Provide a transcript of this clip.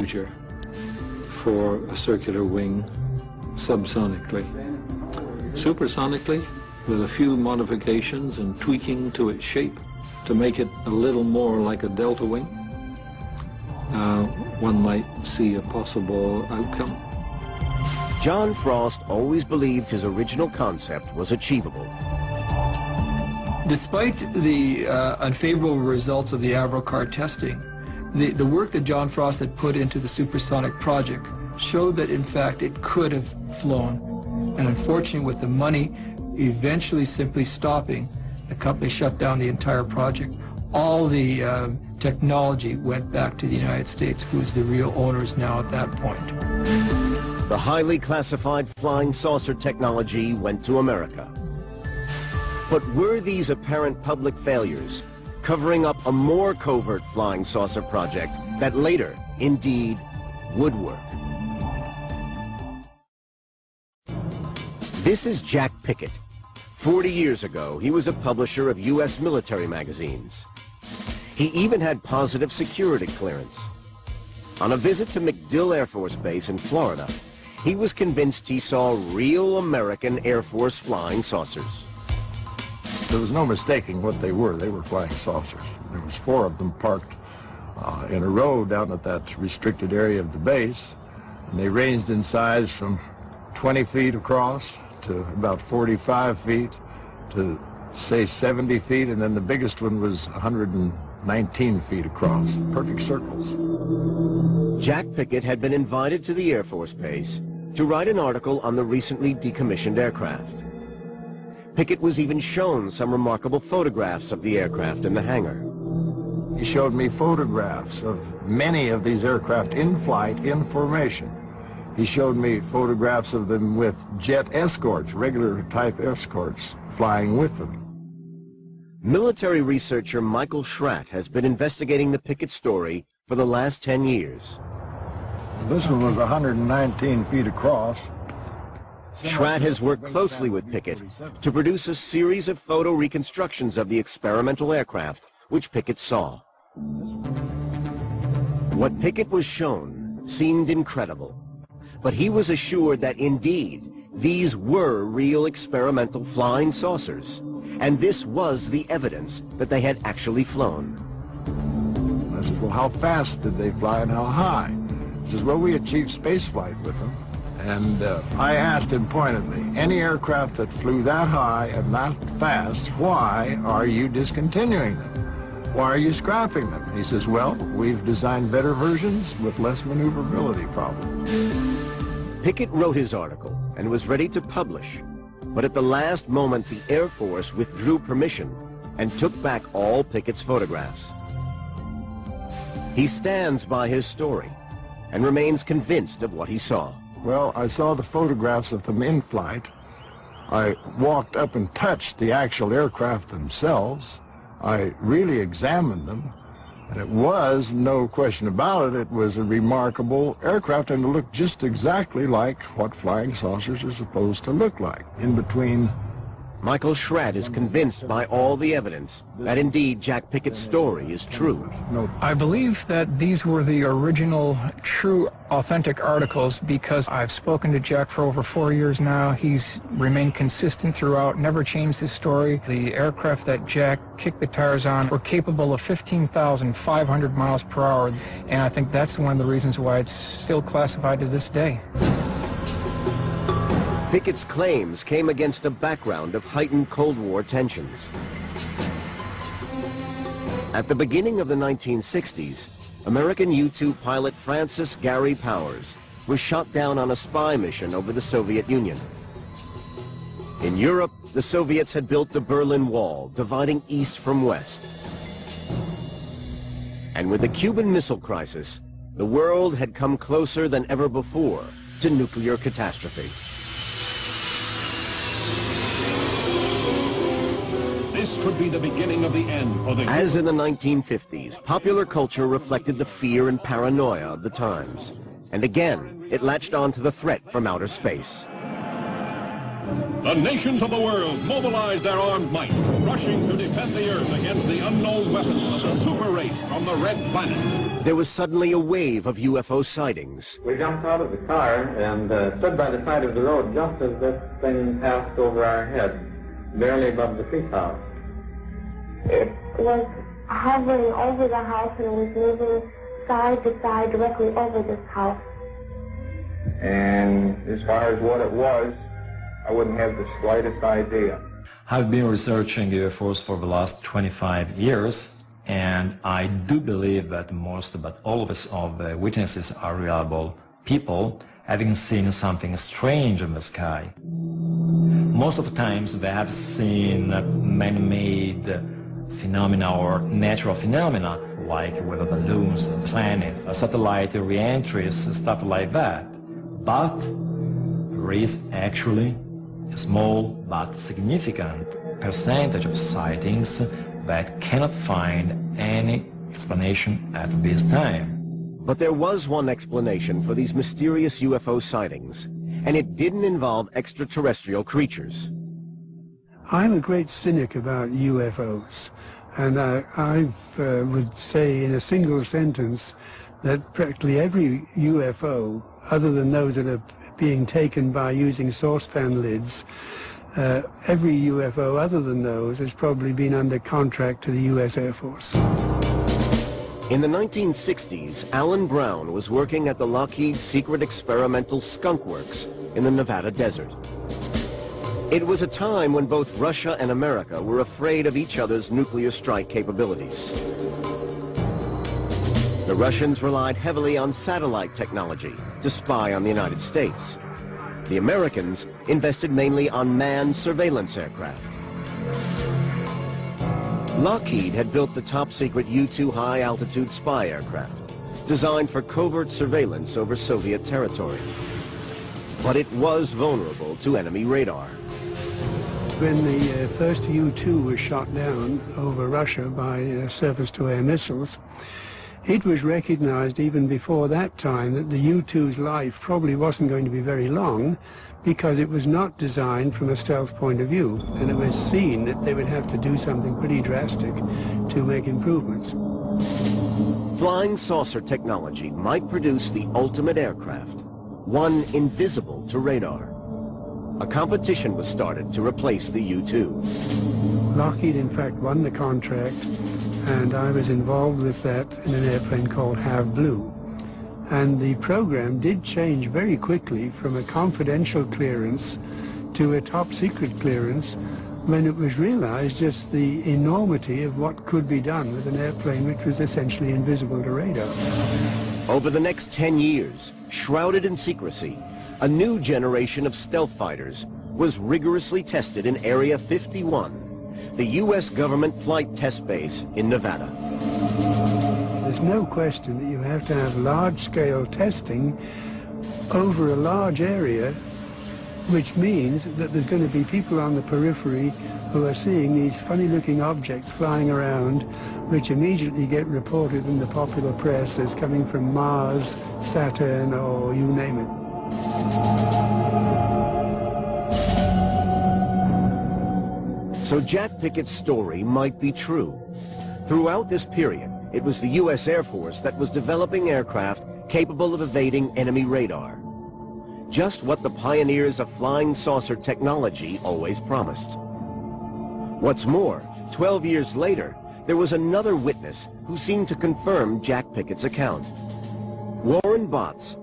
procedure for a circular wing subsonically. Supersonically, with a few modifications and tweaking to its shape to make it a little more like a delta wing, one might see a possible outcome. John Frost always believed his original concept was achievable. Despite the unfavorable results of the Avro testing, the work that John Frost had put into the supersonic project showed that in fact it could have flown. And unfortunately, with the money eventually simply stopping, the company shut down the entire project. All the technology went back to the United States, who is the real owners now at that point. The highly classified flying saucer technology went to America. But were these apparent public failures covering up a more covert flying saucer project that later, indeed, would work? This is Jack Pickett. 40 years ago, he was a publisher of U.S. military magazines. He even had positive security clearance. On a visit to MacDill Air Force Base in Florida, he was convinced he saw real American Air Force flying saucers. There was no mistaking what they were. They were flying saucers. There was 4 of them parked in a row down at that restricted area of the base, and they ranged in size from 20 feet across to about 45 feet to, say, 70 feet, and then the biggest one was 119 feet across, perfect circles. Jack Pickett had been invited to the Air Force Base to write an article on the recently decommissioned aircraft. Pickett was even shown some remarkable photographs of the aircraft in the hangar. He showed me photographs of many of these aircraft in flight, in formation. He showed me photographs of them with jet escorts, regular type escorts, flying with them. Military researcher Michael Schratt has been investigating the Pickett story for the last 10 years. This one was 119 feet across. Schratt has worked closely with Pickett to produce a series of photo reconstructions of the experimental aircraft which Pickett saw. What Pickett was shown seemed incredible, but he was assured that indeed these were real experimental flying saucers, and this was the evidence that they had actually flown. I said, well, how fast did they fly and how high? He says, well, we achieved space flight with them. And I asked him pointedly, any aircraft that flew that high and that fast, why are you discontinuing them? Why are you scrapping them? He says, well, we've designed better versions with less maneuverability problems. Pickett wrote his article and was ready to publish, but at the last moment the Air Force withdrew permission and took back all Pickett's photographs. He stands by his story and remains convinced of what he saw. Well, I saw the photographs of them in flight. I walked up and touched the actual aircraft themselves. I really examined them, and it was, no question about it, it was a remarkable aircraft, and it looked just exactly like what flying saucers are supposed to look like. In between... Michael Schratt is convinced by all the evidence that indeed Jack Pickett's story is true. I believe that these were the original, true, authentic articles because I've spoken to Jack for over 4 years now. He's remained consistent throughout, never changed his story. The aircraft that Jack kicked the tires on were capable of 15,500 miles per hour, and I think that's one of the reasons why it's still classified to this day. Pickett's claims came against a background of heightened Cold War tensions. At the beginning of the 1960s, American U-2 pilot Francis Gary Powers was shot down on a spy mission over the Soviet Union. In Europe, the Soviets had built the Berlin Wall, dividing east from west. And with the Cuban Missile Crisis, the world had come closer than ever before to nuclear catastrophe. This could be the beginning of the end for the... As in the 1950s, popular culture reflected the fear and paranoia of the times. And again, it latched on to the threat from outer space. The nations of the world mobilized their armed might, rushing to defend the Earth against the unknown weapons of the super race from the Red Planet. There was suddenly a wave of UFO sightings. We jumped out of the car and stood by the side of the road just as this thing passed over our heads, barely above the treetops. It was hovering over the house and it was moving side to side directly over this house. And as far as what it was, I wouldn't have the slightest idea. I've been researching UFOs for the last 25 years, and I do believe that most, but all of us, of the witnesses are reliable people having seen something strange in the sky. Most of the times they have seen man-made phenomena or natural phenomena, like weather balloons, planets, satellite re-entries, stuff like that. But there is actually a small but significant percentage of sightings that cannot find any explanation at this time. But there was one explanation for these mysterious UFO sightings, and it didn't involve extraterrestrial creatures. I'm a great cynic about UFOs, and I would say in a single sentence that practically every UFO, other than those that are being taken by using saucepan lids, every UFO other than those has probably been under contract to the U.S. Air Force. In the 1960s, Alan Brown was working at the Lockheed Secret Experimental Skunk Works in the Nevada desert. It was a time when both Russia and America were afraid of each other's nuclear strike capabilities. The Russians relied heavily on satellite technology to spy on the United States. The Americans invested mainly on manned surveillance aircraft. Lockheed had built the top-secret U-2 high-altitude spy aircraft, designed for covert surveillance over Soviet territory. But it was vulnerable to enemy radar. When the first U-2 was shot down over Russia by surface-to-air missiles, it was recognized even before that time that the U-2's life probably wasn't going to be very long because it was not designed from a stealth point of view, and it was seen that they would have to do something pretty drastic to make improvements. Flying saucer technology might produce the ultimate aircraft, one invisible to radar. A competition was started to replace the U-2. Lockheed, in fact, won the contract, and I was involved with that in an airplane called Have Blue. And the program did change very quickly from a confidential clearance to a top-secret clearance when it was realized just the enormity of what could be done with an airplane which was essentially invisible to radar. Over the next 10 years, shrouded in secrecy, a new generation of stealth fighters was rigorously tested in Area 51, the U.S. government flight test base in Nevada. There's no question that you have to have large-scale testing over a large area, which means that there's going to be people on the periphery who are seeing these funny-looking objects flying around, which immediately get reported in the popular press as coming from Mars, Saturn, or you name it. So Jack Pickett's story might be true. Throughout this period, it was the U.S. Air Force that was developing aircraft capable of evading enemy radar. Just what the pioneers of flying saucer technology always promised. What's more, 12 years later, there was another witness who seemed to confirm Jack Pickett's account. Warren Botts